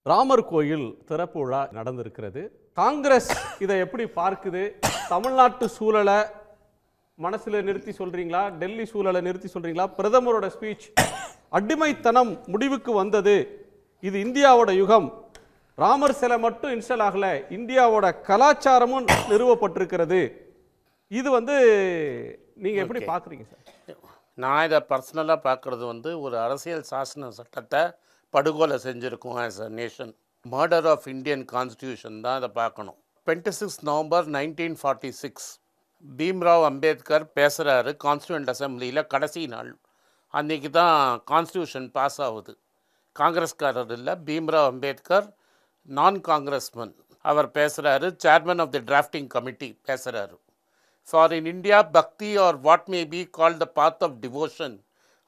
ராமர் கோயில் திறப்பு விழா நடந்திருக்கிறது. காங்கிரஸ் இதை எப்படி பார்க்குது? தமிழ்நாட்டு சூழலை மனசுல நிறுத்தி சொல்றீங்களா? டெல்லி சூழலை நிறுத்தி சொல்றீங்களா? பிரதமரோட ஸ்பீச் அடிமைத்தனம் முடிவுக்கு வந்தது, இது இந்தியாவோட யுகம், ராமர் சிலை மட்டும் இன்ஸ்டால் ஆகல, இந்தியாவோட கலாச்சாரமும் நிறுவப்பட்டிருக்கிறது, இது நீங்க எப்படி பார்க்குறீங்க சார்? நான் இதை பர்சனலாக பார்க்குறது ஒரு அரசியல் சாசன சட்டத்தை படுகொலை செஞ்சுருக்கோம் as a nation. Murder of Indian constitution தான் இதை பார்க்கணும். 26 நவம்பர் 1946 பீம்ராவ் அம்பேத்கர் பேசுகிறாரு கான்ஸ்டியூண்ட் அசம்பிளியில் கடைசி நாள். அன்றைக்கி தான் கான்ஸ்டியூஷன் பாஸ் ஆகுது. காங்கிரஸ்காரர் இல்லை, பீம்ராவ் அம்பேத்கர் நான் காங்கிரஸ்மன். அவர் பேசுகிறாரு, chairman of the drafting committee பேசுகிறாரு. For in India, bhakti or what may be called the path of devotion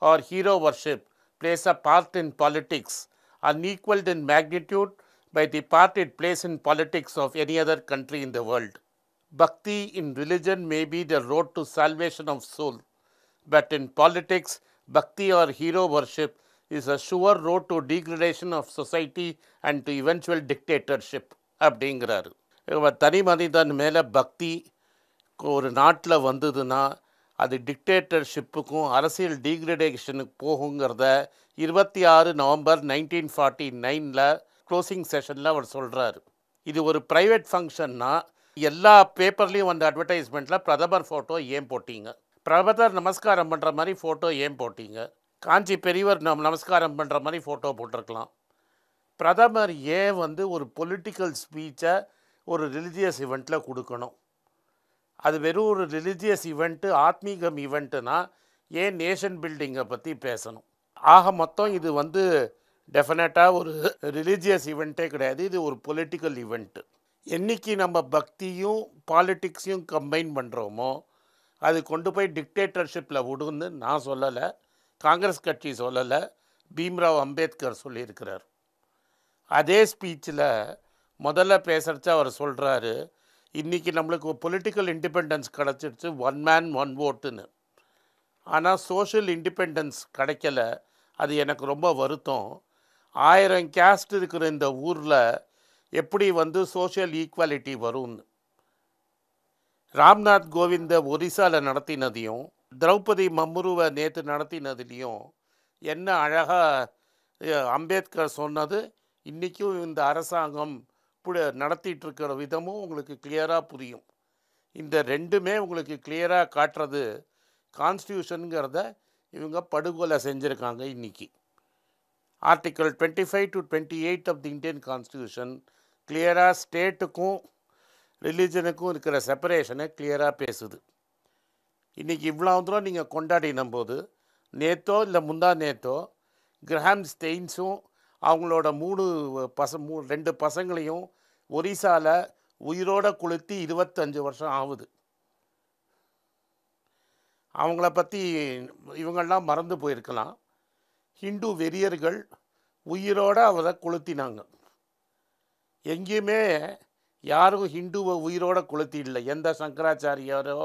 or hero worship plays a part in politics unequaled in magnitude by the part it plays in politics of any other country in the world. Bhakti in religion may be the road to salvation of soul, but in politics, bhakti or hero worship is a sure road to degradation of society and to eventual dictatorship. அப்படிங்கிறாரு. தனி மனிதன் மேலே பக்தி ஒரு நாட்டில் வந்ததுன்னா அது டிக்டேட்டர்ஷிப்புக்கும் அரசியல் டீக்ரடேஷனுக்கு போகுங்கிறத 26 நவம்பர் 1949 க்ளோசிங் செஷனில் அவர் சொல்கிறாரு. இது ஒரு ப்ரைவேட் ஃபங்க்ஷன்னா எல்லா பேப்பர்லேயும் வந்த அட்வர்டைஸ்மெண்ட்டில் பிரதமர் ஃபோட்டோ ஏன் போட்டிங்க, பிரதமர் நமஸ்காரம் பண்ணுற மாதிரி ஃபோட்டோ ஏன் போட்டிங்க, காஞ்சி பெரியவர் நமஸ்காரம் பண்ணுற மாதிரி ஃபோட்டோ போட்டிருக்கலாம். பிரதமர் ஏன் ஒரு பொலிட்டிக்கல் ஸ்பீச்சை ஒரு ரிலிஜியஸ் இவெண்ட்டில் கொடுக்கணும்? அது வெறும் ஒரு ரிலிஜியஸ் ஈவெண்ட்டு, ஆத்மீகம் ஈவெண்ட்டுனா ஏன் நேஷன் பில்டிங்கை பற்றி பேசணும்? ஆக மொத்தம் இது டெஃபினட்டாக ஒரு ரிலிஜியஸ் ஈவெண்ட்டே கிடையாது, இது ஒரு பொலிட்டிக்கல் ஈவெண்ட்டு. என்றைக்கு நம்ம பக்தியும் பாலிட்டிக்ஸையும் கம்பைன் பண்ணுறோமோ அது கொண்டு போய் டிக்டேட்டர்ஷிப்பில் விடுன்னு நான் சொல்லலை, காங்கிரஸ் கட்சி சொல்லலை, பீம்ராவ் அம்பேத்கர் சொல்லியிருக்கிறார். அதே ஸ்பீச்சில் முதல்ல பேசுகிறச்ச அவர் சொல்கிறாரு, இன்றைக்கி நம்மளுக்கு பொலிட்டிக்கல் இண்டிபெண்டன்ஸ் கிடச்சிடுச்சு, ஒன் மேன் ஒன் ஓட்டுன்னு. ஆனால் சோஷியல் இண்டிபெண்டன்ஸ் கிடைக்கல, அது எனக்கு ரொம்ப வருத்தம். 1000 கேஸ்ட் இருக்கிற இந்த ஊரில் எப்படி சோஷியல் ஈக்குவாலிட்டி வரும்னு. ராம்நாத் கோவிந்த ஒரிசாவில் நடத்தினதையும் திரௌபதி மம்ருவை நேற்று நடத்தினதுலேயும் என்ன அழகாக அம்பேத்கர் சொன்னது இன்றைக்கும் இந்த அரசாங்கம் நடத்திட்டுருக்கிற விதமும் உங்களுக்கு கிளியராக புரியும். இந்த ரெண்டுமே உங்களுக்கு கிளியராக காட்டுறது கான்ஸ்டியூஷனுங்கிறத இவங்க படுகொலை செஞ்சுருக்காங்க. இன்றைக்கி article 25 to 28 of the Indian constitution கிளியராக ஸ்டேட்டுக்கும் ரிலீஜனுக்கும் இருக்கிற செப்பரேஷனை கிளியராக பேசுது. இன்றைக்கி இவ்வளோ தூரம் நீங்கள் கொண்டாடின போது நேற்றோ இல்லை முந்தா நேற்றோ கிரஹாம் ஸ்டெயின்ஸும் அவங்களோட 2 பசங்களையும் ஒரிசாவில் உயிரோட கொளுத்தி 25 வருஷம் ஆகுது. அவங்கள பற்றி இவங்கெல்லாம் மறந்து போயிருக்கலாம். ஹிந்து வெறியர்கள் உயிரோட அவரை கொளுத்தினாங்க. எங்கேயுமே யாரும் ஹிந்துவை உயிரோட கொளுத்தி இல்லை. எந்த சங்கராச்சாரியாரோ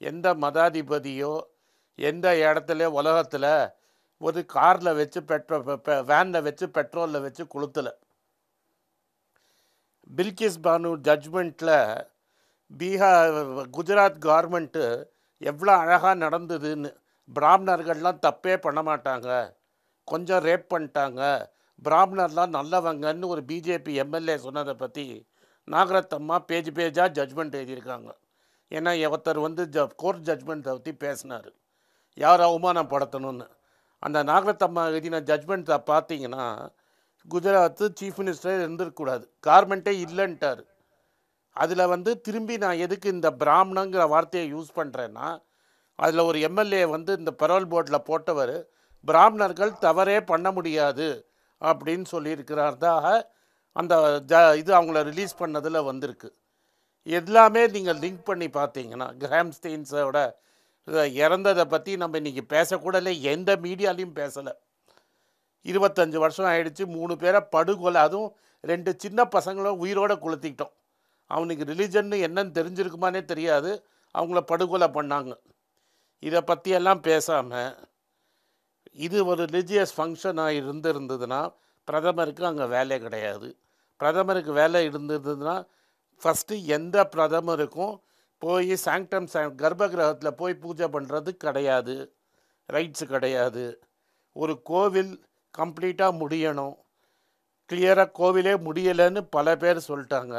எந்த மதாதிபதியோ எந்த இடத்துல உலகத்தில் ஒரு காரில் வச்சு வேனில் வச்சு பெட்ரோலில் வச்சு கொளுத்தலை. பில்கிஸ் பானு ஜட்ஜ்மெண்ட்டில் குஜராத் கவர்மெண்ட்டு எவ்வளோ அழகாக நடந்ததுன்னு, பிராமணர்கள்லாம் தப்பே பண்ண மாட்டாங்க, கொஞ்சம் ரேப் பண்ணிட்டாங்க, பிராமணர்லாம் நல்லவங்கன்னு ஒரு பிஜேபி எம்எல்ஏ சொன்னதை பற்றி நாகரத்தம்மா பேஜாக ஜட்ஜ்மெண்ட் எழுதியிருக்காங்க. ஏன்னா ஒருத்தர் கோர்ட் ஜட்ஜ்மெண்ட்டை பற்றி பேசினார், யார் அவமானப்படுத்தணும்னு. அந்த நாகரத்தம்மா எழுதின ஜட்ஜ்மெண்ட்டை பார்த்தீங்கன்னா குஜராத்து சீஃப் மினிஸ்டரே இருந்திருக்கக்கூடாது, கார்மெண்ட்டே இல்லைன்ட்டார். அதில் திரும்பி நான் எதுக்கு இந்த பிராமணங்கிற வார்த்தையை யூஸ் பண்ணுறேன்னா, அதில் ஒரு எம்எல்ஏ இந்த பரோல் போர்டில் போட்டவர் பிராமணர்கள் தவறே பண்ண முடியாது அப்படின்னு சொல்லியிருக்கிறார்தாக அந்த இது அவங்கள ரிலீஸ் பண்ணதில் வந்திருக்கு. எல்லாமே நீங்கள் லிங்க் பண்ணி பார்த்தீங்கன்னா கிரஹாம் ஸ்டெயின்ஸோட இறந்ததை பற்றி நம்ம இன்றைக்கி பேசக்கூடல, எந்த மீடியாலையும் பேசலை. 25 வருஷம் ஆயிடுச்சு, 3 பேரை படுகொலை, அதுவும் 2 சின்ன பசங்களும் உயிரோடு கொளுத்திக்கிட்டோம். அவனுக்கு ரிலிஜன்னு என்னன்னு தெரிஞ்சிருக்குமானே தெரியாது, அவங்கள படுகொலை பண்ணாங்க. இதை பற்றியெல்லாம் பேசாமல் இது ஒரு ரிலிஜியஸ் ஃபங்க்ஷனாக இருந்ததுன்னா பிரதமருக்கு அங்கே வேலை கிடையாது. பிரதமருக்கு வேலை இருந்ததுன்னா ஃபஸ்ட்டு எந்த பிரதமருக்கும் போய் சாங்டம் கர்ப்ப கிரகத்தில் போய் பூஜை பண்ணுறது கிடையாது, ரைட்ஸு கிடையாது. ஒரு கோவில் கம்ப்ளீட்டாக முடியணும். கிளியராக கோவிலே முடியலைன்னு பல பேர் சொல்லிட்டாங்க.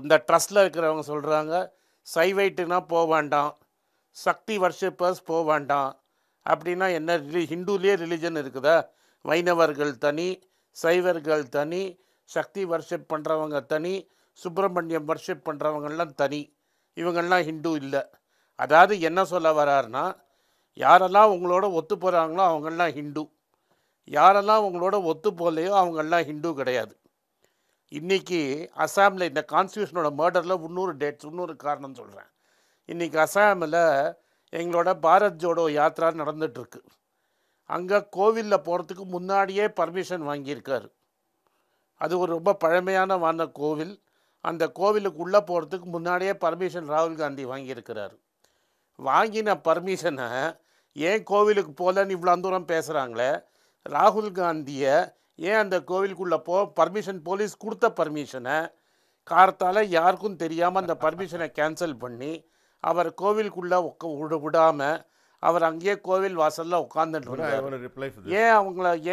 இந்த ட்ரஸ்ட்டில் இருக்கிறவங்க சொல்கிறாங்க சைவைட்டுனா போக வேண்டாம், சக்தி வர்ஷிப்பர்ஸ் போக வேண்டாம். அப்படின்னா என்ன, ஹிந்துலேயே ரிலிஜன் இருக்குதா? வைணவர்கள் தனி, சைவர்கள் தனி, சக்தி வர்ஷிப் பண்ணுறவங்க தனி, சுப்பிரமணியம் வர்ஷிப் பண்ணுறவங்கெல்லாம் தனி. இவங்கெல்லாம் ஹிந்து இல்லை. அதாவது என்ன சொல்ல வர்றாருன்னா, யாரெல்லாம் உங்களோட ஒத்து போகிறாங்களோ அவங்கெல்லாம் ஹிந்து, யாரெல்லாம் உங்களோட ஒத்து போகலையோ அவங்கெல்லாம் ஹிந்து கிடையாது. இன்றைக்கி அசாமில் இந்த கான்ஸ்டியூஷனோட மர்டரில் இன்னொரு காரணம் சொல்கிறேன். இன்றைக்கி அசாமில் எங்களோட பாரத் ஜோடோ யாத்ரா நடந்துகிட்ருக்கு. அங்கே கோவிலில் போகிறதுக்கு முன்னாடியே பர்மிஷன் வாங்கியிருக்காரு. அது ஒரு ரொம்ப பழமையான கோவில். அந்த கோவிலுக்கு உள்ளே போகிறதுக்கு முன்னாடியே பர்மிஷன் ராகுல் காந்தி வாங்கியிருக்கிறாரு. வாங்கின பர்மிஷனை ஏன் கோவிலுக்கு போகலன்னு இவ்வளோ தூரம் பேசுகிறாங்களே, ராகுல் காந்தியை ஏன் அந்த கோவிலுக்குள்ளே பர்மிஷன், போலீஸ் கொடுத்த பர்மிஷனை காரத்தால் யாருக்கும் தெரியாமல் அந்த பர்மிஷனை கேன்சல் பண்ணி அவர் கோவிலுக்குள்ளே விடாமல் அவர் அங்கேயே கோவில் வாசலில் உட்காந்துட்டு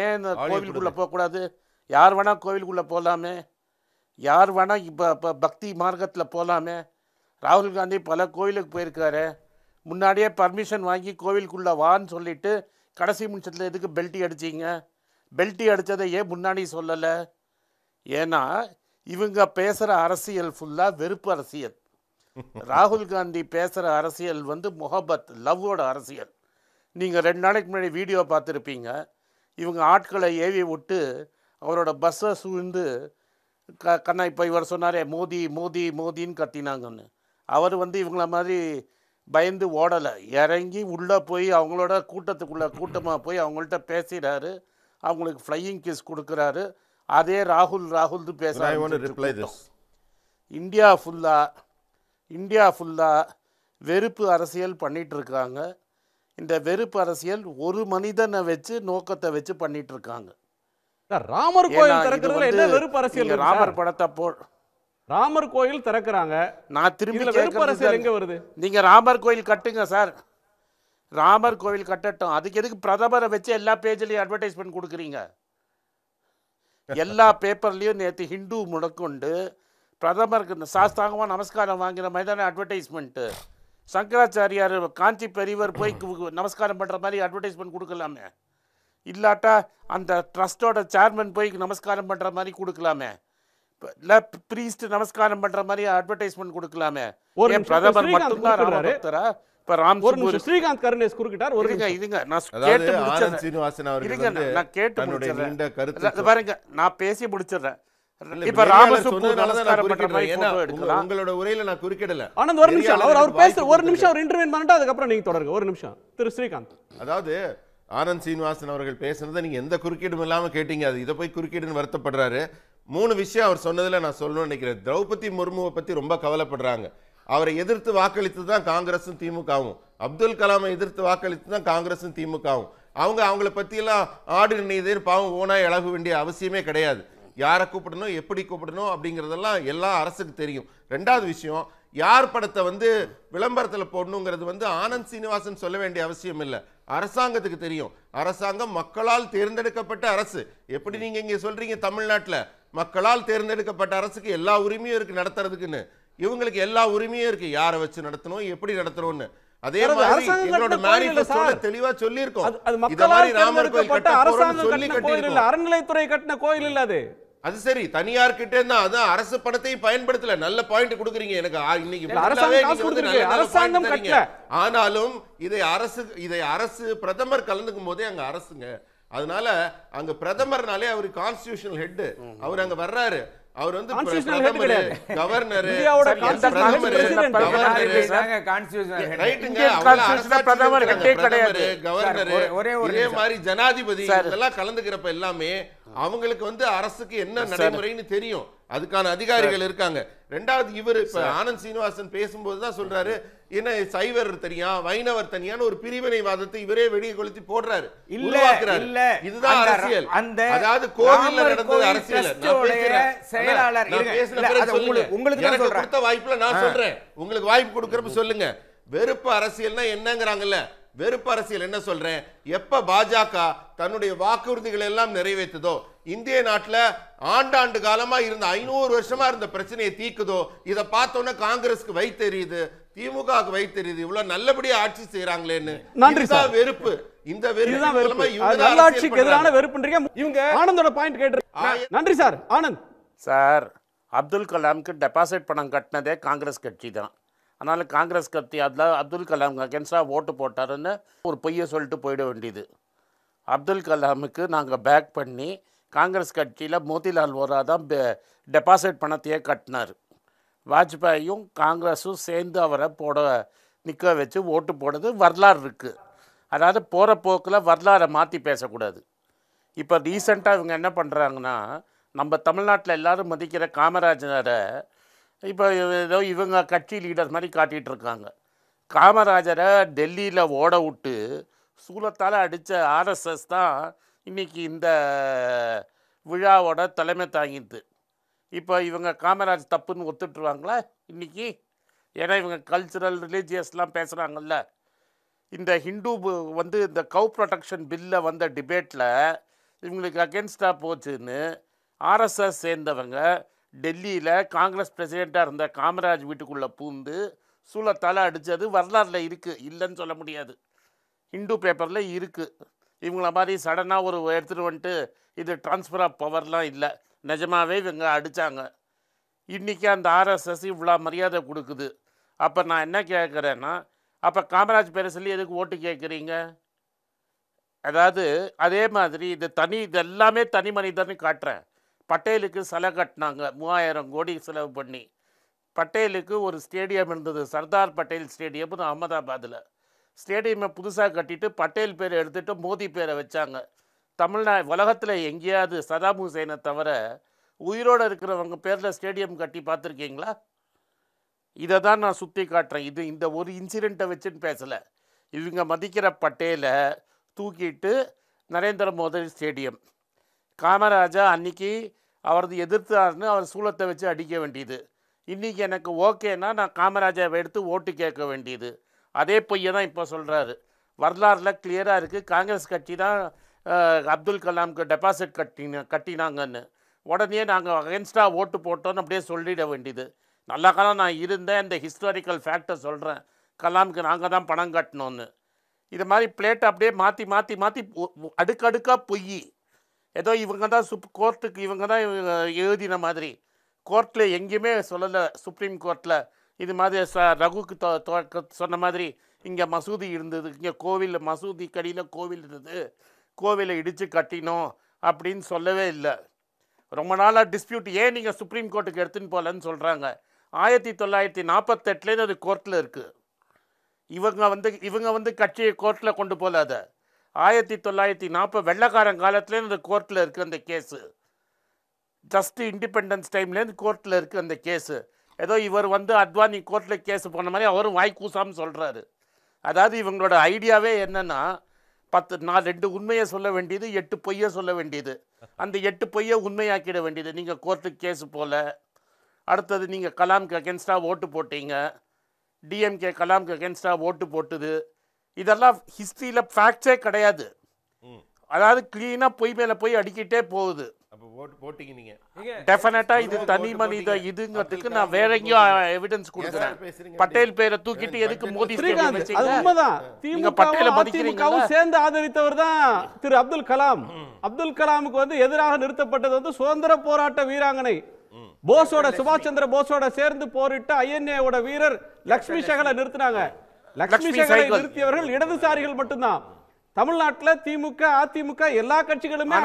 ஏன் இந்த கோவிலுக்குள்ளே போகக்கூடாது? யார் வேணால் கோவிலுக்குள்ளே போகலாமே, யார் வேணால் இப்போ பக்தி மார்க்கத்தில் போகலாமே. ராகுல் காந்தி பல கோவிலுக்கு போயிருக்காரு. முன்னாடியே பர்மிஷன் வாங்கி கோவிலுக்குள்ளே வான்னு சொல்லிவிட்டு கடைசி நிமிஷத்தில் எதுக்கு பெல்ட்டி அடிச்சிங்க? பெல்ட்டி அடித்ததை ஏன் முன்னாடி சொல்லலை? ஏன்னா இவங்க பேசுகிற அரசியல் ஃபுல்லாக வெறுப்பு அரசியல். ராகுல் காந்தி பேசுகிற அரசியல் முகபத், லவ்வோட அரசியல். நீங்கள் 2 நாளைக்கு முன்னாடி வீடியோ பார்த்துருப்பீங்க. இவங்க ஆட்களை ஏவி விட்டு அவரோட பஸ்ஸை சூழ்ந்து கண்ணா இப்போ இவர் சொன்னாரே மோதி மோதி மோதின்னு கத்தினாங்கன்னு. அவர் இவங்கள மாதிரி பயந்து ஓடலை, இறங்கி உள்ளே போய் அவங்களோட கூட்டமாக போய் அவங்கள்ட்ட பேசுகிறாரு, அவங்களுக்கு ஃப்ளையிங் கிஸ் கொடுக்குறாரு. அதே ராகுல் பேசுகிறாரு. இந்தியா ஃபுல்லாக வெறுப்பு அரசியல் பண்ணிகிட்ருக்காங்க. இந்த வெறுப்பு அரசியல் ஒரு மனிதனை வச்சு நோக்கத்தை வச்சு பண்ணிகிட்ருக்காங்க. ராமர் கோயில் திறக்கிறதுல என்ன வெறுப்பு அரசியல்? ராமர் படத்தை ராமர் கோயில் திறக்கிறாங்க, நான் திரும்பி வெறுப்பு அரசியல் எங்க வருது? நீங்கள் ராமர் கோயில் கட்டுங்க சார், ராமர் கோவில் கட்டட்டும். அதுக்கு எதுக்கு பிரதமரை வச்சு எல்லா பேஜ்லேயும் அட்வர்டைஸ்மெண்ட் கொடுக்குறீங்க? எல்லா பேப்பர்லேயும் நேற்று ஹிந்து முடக்கொண்டு பிரதமருக்கு சாஸ்தாங்கமாக நமஸ்காரம் வாங்கின மாதிரி தானே அட்வர்டைஸ்மெண்ட்டு. சங்கராச்சாரியார் காஞ்சி பெரியவர் போய் நமஸ்காரம் பண்ணுற மாதிரி அட்வர்டைஸ்மெண்ட் கொடுக்கலாமே. இல்லாட்டா அந்த ட்ரஸ்ட்டோட சேர்மன் போய் நமஸ்காரம் பண்ணுற மாதிரி கொடுக்கலாமே. இல்லை ப்ரீஸ்ட் நமஸ்காரம் பண்ணுற மாதிரி அட்வர்டைஸ்மெண்ட் கொடுக்கலாமே. பிரதமர் மட்டும்தான் ராமபக்தரா? இப்போ ஸ்ரீகாந்த் கருணேஷ் குறுக்கிட்டார். இதுங்க நான் கேட்டு முடிச்சிடுறேன் பாருங்க, நான் பேசி முடிச்சிடுறேன். இப்ப உங்களோட உரையில நான் குறுக்கிடல. ஆனந்த் ஒரு நிமிஷம், அவர் பேச ஒரு நிமிஷம் அவர் இன்டர்வியூ பண்ணிட்டு அதுக்கப்புறம் நீங்க தொடருங்க. ஒரு நிமிஷம் திரு ஸ்ரீகாந்த். அதாவது ஆனந்த் சீனிவாசன் அவர்கள் பேசுனதை நீங்க எந்த குறுக்கீடும் இல்லாம கேட்டீங்க. அது இதை போய் குறுக்கீடுன்னு வருத்தப்படுறாரு. 3 விஷயம் அவர் சொன்னதுல நான் சொல்லணும்னு நினைக்கிறேன். திரௌபதி முர்முவை பத்தி ரொம்ப கவலைப்படுறாங்க. அவரை எதிர்த்து வாக்களித்து தான் காங்கிரஸும் திமுகவும், அப்துல் கலாமை எதிர்த்து வாக்களித்து தான் காங்கிரஸும் திமுகவும். அவங்கள பத்தியெல்லாம் ஆடு நினைதேன்னு பாவம் ஓனாய் அழக வேண்டிய அவசியமே கிடையாது. யாரை கூப்பிடணும், எப்படி கூப்பிடணும் அப்படிங்கிறதெல்லாம் எல்லா அரசுக்கு தெரியும். 2வது விஷயம், யார் படத்தை விளம்பரத்தில் போடணுங்கிறது ஆனந்த் சீனிவாசன் சொல்ல வேண்டிய அவசியம் இல்லை, அரசாங்கத்துக்கு தெரியும். அரசாங்கம் மக்களால் தேர்ந்தெடுக்கப்பட்ட அரசு. எப்படி நீங்க இங்க சொல்றீங்க தமிழ்நாட்டில் மக்களால் தேர்ந்தெடுக்கப்பட்ட அரசுக்கு எல்லா உரிமையும் இருக்கு நடத்துறதுக்குன்னு, இவங்களுக்கு எல்லா உரிமையும் இருக்கு யாரை வச்சு நடத்தணும், எப்படி நடத்தணும்னு. அதே மாதிரி எங்களோட மேனிஃபெஸ்டோல தெளிவா சொல்லியிருக்கோம். இந்த மாதிரி ராமர் கோயில் கட்டணும்னு சொல்லி கட்டியிருக்கோம். அறநிலைத்துறை கட்டின கோயில் இல்ல அது. அது சரி, தனியார் கிட்ட இருந்தா அதான் அரசு பணத்தையும் பயன்படுத்தல. நல்ல பாயிண்ட் கொடுக்குறீங்க எனக்கு. இன்னைக்கு அரசாங்கம் கட்டல. ஆனாலும் இதை அரசு பிரதமர் கலந்துக்கும் போதே அங்க அரசுங்க. அதனால அங்க பிரதமர்னாலே அவர் கான்ஸ்டிடியூஷனல் ஹெட், அவர் அங்க வர்றாரு. அவர் கவர்னர் ஒரே மாதிரி ஜனாதிபதி இதெல்லாம் கலந்துக்கிறப்ப எல்லாமே அவங்களுக்கு அரசுக்கு என்ன நடைமுறைன்னு தெரியும். அதுக்கான அதிகாரிகள் இருக்காங்க. ரெண்டாவது இவர் இப்ப ஆனந்த் சீனிவாசன் பேசும்போது தான் சொல்றாரு, என்ன சைவர் தனியா வைணவர் தனியான ஒரு பிரிவினைவாதத்தை இவரே வெளியே கொளுத்தி போடுறாரு, உருவாக்குறாரு. இதுதான் அரசியல். அதாவது கோவில்ல நடந்தது அரசியல். செயலாளர் உங்களுக்கு கொடுத்த வாய்ப்புல நான் சொல்றேன், உங்களுக்கு வாய்ப்பு கொடுக்கறப்ப சொல்லுங்க. வெறுப்பு அரசியல்னா என்னங்கறாங்கல்ல, வெறுப்பு அரசியல் என்ன சொல்றேன், எப்ப பாஜக தன்னுடைய வாக்குறுதிகளை எல்லாம் நிறைவேற்றுதோ, இந்திய நாட்டுல ஆண்டாண்டு காலமா இருந்த 500 வருஷமா இருந்த பிரச்சனையை தீக்குதோ, இத பார்த்தோன்னா காங்கிரஸ்க்கு வைத்தெரியுது, திமுகவுக்கு வைத்தெரியுது, இவ்வளவு நல்லபடியா ஆட்சி செய்யறாங்களேன்னு. நன்றி சார். வெறுப்பு, இந்த வெறுப்பு நல்லாட்சிக்கு எதிரான வெறுப்புன்றீங்க. இவங்க ஆனந்தோட பாயிண்ட் கேட்டு. நன்றி சார். ஆனந்த் சார், அப்துல் கலாமுக்கு டெபாசிட் பணம் கட்டினதே காங்கிரஸ் கட்சி தான். அதனால் காங்கிரஸ் கட்சி அதில் அப்துல் கலாம் அகேன்ஸ்டாக ஓட்டு போட்டாருன்னு ஒரு பொய்யை சொல்லிட்டு போயிட வேண்டியது. அப்துல் கலாமுக்கு நாங்கள் பேக் பண்ணி காங்கிரஸ் கட்சியில் மோதிலால் வோரா தான் டெபாசிட் பணத்தையே கட்டினார். வாஜ்பாயும் காங்கிரஸும் சேர்ந்து அவரை நிற்க வச்சு ஓட்டு போடுறது வரலாறு இருக்குது. அதாவது போகிற போக்கில் வரலாறை மாற்றி பேசக்கூடாது. இப்போ ரீசெண்டாக இவங்க என்ன பண்ணுறாங்கன்னா, நம்ம தமிழ்நாட்டில் எல்லோரும் மதிக்கிற காமராஜரை இப்போ ஏதோ இவங்க கட்சி லீடர் மாதிரி காட்டிகிட்டு இருக்காங்க. காமராஜரை டெல்லியில் ஓட விட்டு சூலத்தால் அடித்த ஆர்எஸ்எஸ் தான் இன்றைக்கி இந்த விழாவோட தலைமை தாங்கிது. இப்போ இவங்க காமராஜ் தப்புன்னு ஒத்துட்டுருவாங்களா இன்றைக்கி? ஏன்னா இவங்க கல்ச்சுரல் ரிலீஜியஸ்லாம் பேசுகிறாங்கல்ல. இந்த ஹிந்து இந்த கவ் ப்ரொடெக்ஷன் பில்லை வந்த டிபேட்டில் இவங்களுக்கு அகேன்ஸ்டாக போச்சுன்னு ஆர்எஸ்எஸ் சேர்ந்தவங்க டெல்லியில் காங்கிரஸ் பிரசிடெண்ட்டாக இருந்த காமராஜ் வீட்டுக்குள்ளே பூந்து சூலத்தால் அடித்தது வரலாறில் இருக்குது, இல்லைன்னு சொல்ல முடியாது. ஹிந்து பேப்பரில் இருக்குது. இவங்கள மாதிரி சடனாக ஒரு எடுத்துகிட்டு வந்துட்டு இது ட்ரான்ஸ்ஃபர் ஆஃப் பவர்லாம் இல்லை, நிஜமாகவே இவங்க அடித்தாங்க. இன்றைக்கி அந்த ஆர்எஸ்எஸ் இவ்வளோ மரியாதை கொடுக்குது. அப்போ நான் என்ன கேட்குறேன்னா, அப்போ காமராஜ் பேரை சொல்லி எதுக்கு ஓட்டு கேட்குறீங்க? அதாவது அதே மாதிரி இது எல்லாமே தனி மனிதர்னு காட்டுறேன். பட்டேலுக்கு சிலை கட்டினாங்க 3000 கோடி செலவு பண்ணி. பட்டேலுக்கு ஒரு ஸ்டேடியம் இருந்தது, சர்தார் பட்டேல் ஸ்டேடியம்னு அகமதாபாத்தில். ஸ்டேடியமை புதுசாக கட்டிட்டு பட்டேல் பேரை எடுத்துகிட்டு மோடி பேரை வச்சாங்க. உலகத்தில் எங்கேயாவது சதாம் ஹுசேனை தவிர உயிரோடு இருக்கிறவங்க பேரில் ஸ்டேடியம் கட்டி பார்த்துருக்கீங்களா? இதை தான் நான் சுற்றி காட்டுறேன். இந்த ஒரு இன்சிடெண்ட்டை வச்சுன்னு பேசலை. இவங்க மதிக்கிற பட்டேலை தூக்கிட்டு நரேந்திர மோடி ஸ்டேடியம். காமராஜா அன்றைக்கி அவரது எதிர்த்தாருன்னு அவர் சூலத்தை வச்சு அடிக்க வேண்டியது. இன்றைக்கி எனக்கு ஓகேன்னா நான் காமராஜாவை எடுத்து ஓட்டு கேட்க வேண்டியது. அதே பொய்யை தான் இப்போ சொல்கிறாரு. வரலாறில் கிளியராக இருக்குது. காங்கிரஸ் கட்சி தான் அப்துல் கலாமுக்கு டெபாசிட் கட்டினாங்கன்னு. உடனே நாங்கள் அகேன்ஸ்டாக ஓட்டு போட்டோன்னு அப்படியே சொல்லிட வேண்டியது. நல்ல காலம் நான் இருந்தேன், இந்த ஹிஸ்டாரிக்கல் ஃபேக்டை சொல்கிறேன், கலாமுக்கு நாங்கள் தான் பணம் கட்டணும்னு. இது மாதிரி பிளேட்டை அப்படியே மாற்றி மாற்றி மாற்றி அடுக்கடுக்காக பொய். ஏதோ இவங்க தான் கோர்ட்டுக்கு இவங்க தான் எழுதின மாதிரி கோர்ட்டில் எங்கேயுமே சொல்லலை. சுப்ரீம் கோர்ட்டில் இது மாதிரி ரகுக்கு சொன்ன மாதிரி இங்கே மசூதி இருந்தது, இங்கே கோவில் மசூதி கடியில் கோவில் இருந்தது, கோவிலை இடித்து கட்டினோம் அப்படின்னு சொல்லவே இல்லை. ரொம்ப நாளாக டிஸ்பியூட். ஏன் நீங்கள் சுப்ரீம் கோர்ட்டுக்கு எடுத்துன்னு போகலன்னு சொல்கிறாங்க. 1948 அது கோர்ட்டில் இருக்குது. இவங்க கட்சியை கோர்ட்டில் கொண்டு போகல. அதை 1940 வெள்ளக்காரன் காலத்துலேருந்து அந்த கோர்ட்டில் இருக்குது அந்த கேஸு. ஜஸ்ட் இண்டிபெண்டன்ஸ் டைம்லேருந்து கோர்ட்டில் இருக்குது அந்த கேஸு. ஏதோ இவர் அத்வானி கோர்ட்டில் கேஸு போன மாதிரி அவரும் வாய் கூசாமல் சொல்கிறாரு. அதாவது இவங்களோட ஐடியாவே என்னென்னா, நான் 2 உண்மையை சொல்ல வேண்டியது, 8 பொய்யை சொல்ல வேண்டியது. அந்த 8 பொய்யை உண்மையாக்கிட வேண்டியது. நீங்கள் கோர்ட்டுக்கு கேஸு போல. அடுத்தது நீங்கள் கலாமுக்கு அகேன்ஸ்டாக ஓட்டு போட்டீங்க, டிஎம்கே கலாமுக்கு அகேன்ஸ்டாக ஓட்டு போட்டுது. இதெல்லாம் ஹிஸ்ட்ரியில் ஃபேக்ட்ஸே கிடையாது. அதாவது கிளீனாக பொய் மேலே போய் அடிக்கிட்டே போகுது. டெஃபினட்டா இது தனி மனித இதுங்கிறதுக்கு நான் வேற எங்கேயும் எவிடன்ஸ் கொடுக்குறேன். பட்டேல் பேரை தூக்கிட்டு எதுக்கு மோடி பட்டேலை மதிக்கிறீங்க? சேர்ந்து ஆதரித்தவர் தான் திரு அப்துல் கலாம். அப்துல் கலாமுக்கு எதிராக நிறுத்தப்பட்டது சுதந்திர போராட்ட வீராங்கனை போஸோட, சுபாஷ் சந்திர போஸோட சேர்ந்து போரிட்ட ஐஎன்ஏவோட வீரர் லக்ஷ்மி சேகலை நிறுத்தினாங்க. லக்ஷ்மி சேகலை நிறுத்தியவர்கள் இடதுசாரிகள் மட்டும்தான். தமிழ்நாட்டில் திமுக, அதிமுக எல்லா கட்சிகளுமே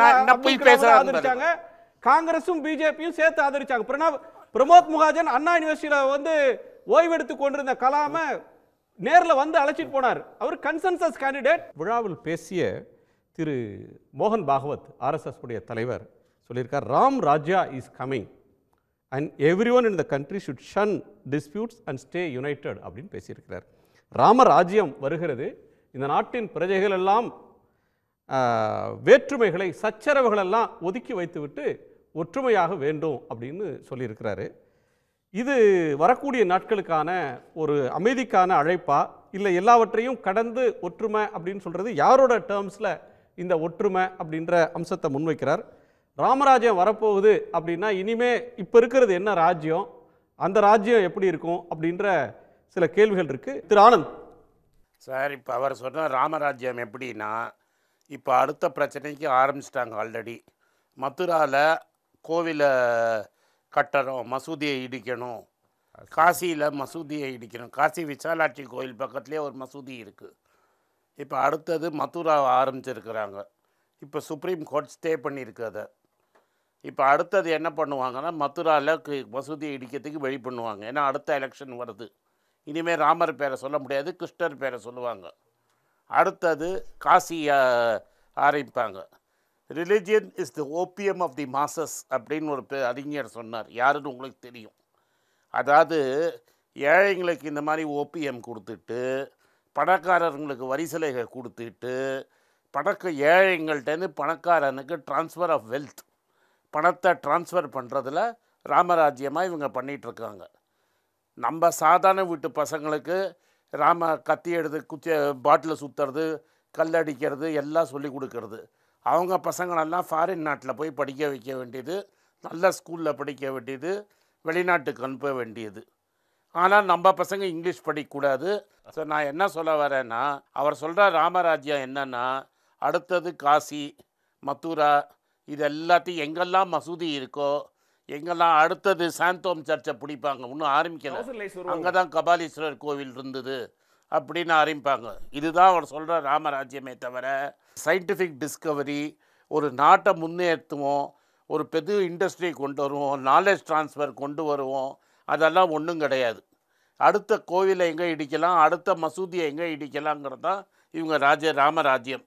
ஆதரிச்சாங்க. காங்கிரசும் பிஜேபியும் சேர்த்து ஆதரிச்சாங்க. பிரமோத் முகாஜன் அண்ணா யூனிவர்சிட்டியில ஓய்வெடுத்துக் கொண்டிருந்த கலாம நேரில் அழைச்சிட்டு போனார். அவர் கன்சென்சஸ் கேண்டிடேட். விழாவில் பேசிய திரு மோகன் பாகவத், ஆர்எஸ்எஸ் உடைய தலைவர், சொல்லியிருக்கார், Ram Rajya is coming. And every one in the country should shun disputes and stay united அப்படின்னு பேசியிருக்கிறார். ராமராஜ்யம் வருகிறது, இந்த நாட்டின் பிரஜைகள் எல்லாம் வேற்றுமைகளை சச்சரவுகளெல்லாம் ஒதுக்கி வைத்துவிட்டு ஒற்றுமையாக வேண்டும் அப்படின்னு சொல்லியிருக்கிறாரு. இது வரக்கூடிய நாட்களுக்கான ஒரு அமைதிக்கான அழைப்பா, இல்லை எல்லாவற்றையும் கடந்து ஒற்றுமை அப்படின்னு சொல்கிறது யாரோட டேர்ம்ஸில் இந்த ஒற்றுமை அப்படின்ற அம்சத்தை முன்வைக்கிறார்? ராமராஜ்யம் வரப்போகுது அப்படின்னா இனிமே இப்போ இருக்கிறது என்ன ராஜ்யம், அந்த ராஜ்யம் எப்படி இருக்கும் அப்படின்ற சில கேள்விகள் இருக்குது. திரு ஆனந்த் சார், இப்போ அவர் சொன்ன ராமராஜ்யம் எப்படின்னா, இப்போ அடுத்த பிரச்சனைக்கு ஆரம்பிச்சிட்டாங்க ஆல்ரெடி. மதுராவில் கோவிலை கட்டணும், மசூதியை இடிக்கணும், காசியில் மசூதியை இடிக்கணும். காசி விசாலாட்சி கோயில் பக்கத்துலேயே ஒரு மசூதி இருக்குது. இப்போ அடுத்தது மதுரா ஆரம்பிச்சிருக்கிறாங்க. இப்போ சுப்ரீம் கோர்ட் ஸ்டே பண்ணியிருக்கு அதை. இப்போ அடுத்தது என்ன பண்ணுவாங்கன்னா, மதுராவில் மசூதியை இடிக்கிறதுக்கு வழி பண்ணுவாங்க. ஏன்னா அடுத்த எலெக்ஷன் வருது. இனிமேல் ராமர் பேரை சொல்ல முடியாது, கிருஷ்ணர் பேரை சொல்லுவாங்க. அடுத்தது காசியை ஆரம்பிப்பாங்க. Religion is the opium of the masses அப்படின்னு ஒரு அறிஞர் சொன்னார். யாருன்னு உங்களுக்கு தெரியும். அதாவது ஏழைங்களுக்கு இந்த மாதிரி ஓபிஎம் கொடுத்துட்டு, பணக்காரர்களுக்கு வரி சலுகை கொடுத்துட்டு, ஏழைங்கள்டேருந்து பணக்காரனுக்கு ட்ரான்ஸ்ஃபர் ஆஃப் வெல்த், பணத்தை ட்ரான்ஸ்ஃபர் பண்ணுறதுல ராமராஜ்யமாக இவங்க பண்ணிகிட்ருக்காங்க. நம்ம சாதாரண வீட்டு பசங்களுக்கு கத்தி எடுத்து பாட்டில் சுற்றுறது, கல் அடிக்கிறது எல்லாம் சொல்லி கொடுக்கறது. அவங்க பசங்களெல்லாம் ஃபாரின் நாட்டில் போய் படிக்க வைக்க வேண்டியது, நல்ல ஸ்கூலில் படிக்க வேண்டியது, வெளிநாட்டுக்கு அனுப்ப வேண்டியது. ஆனால் நம்ம பசங்க இங்கிலீஷ் படிக்கக்கூடாது. ஸோ நான் என்ன சொல்ல வரேன்னா, அவர் சொல்கிற ராமராஜ்யம் என்னென்னா, அடுத்தது காசி, மதுரா, இது எல்லாத்தையும் எங்கெல்லாம் மசூதி இருக்கோ, எங்கெல்லாம் அடுத்தது சாந்தோம் சர்ச்சை பிடிப்பாங்க, இன்னும் ஆரம்பிக்கல, அங்கே தான் கபாலீஸ்வரர் கோவில் இருந்தது அப்படின்னு ஆரம்பிப்பாங்க. இதுதான் அவர் சொல்கிற ராமராஜ்யமே தவிர, சயின்டிஃபிக் டிஸ்கவரி, ஒரு நாட்டை முன்னேற்றுவோம், ஒரு பெரிய இண்டஸ்ட்ரி கொண்டு வருவோம், நாலேஜ் ட்ரான்ஸ்ஃபர் கொண்டு வருவோம், அதெல்லாம் ஒன்றும் கிடையாது. அடுத்த கோவிலை எங்கே இடிக்கலாம், அடுத்த மசூதியை எங்கே இடிக்கலாங்கிறது தான் இவங்க ராமராஜ்யம்.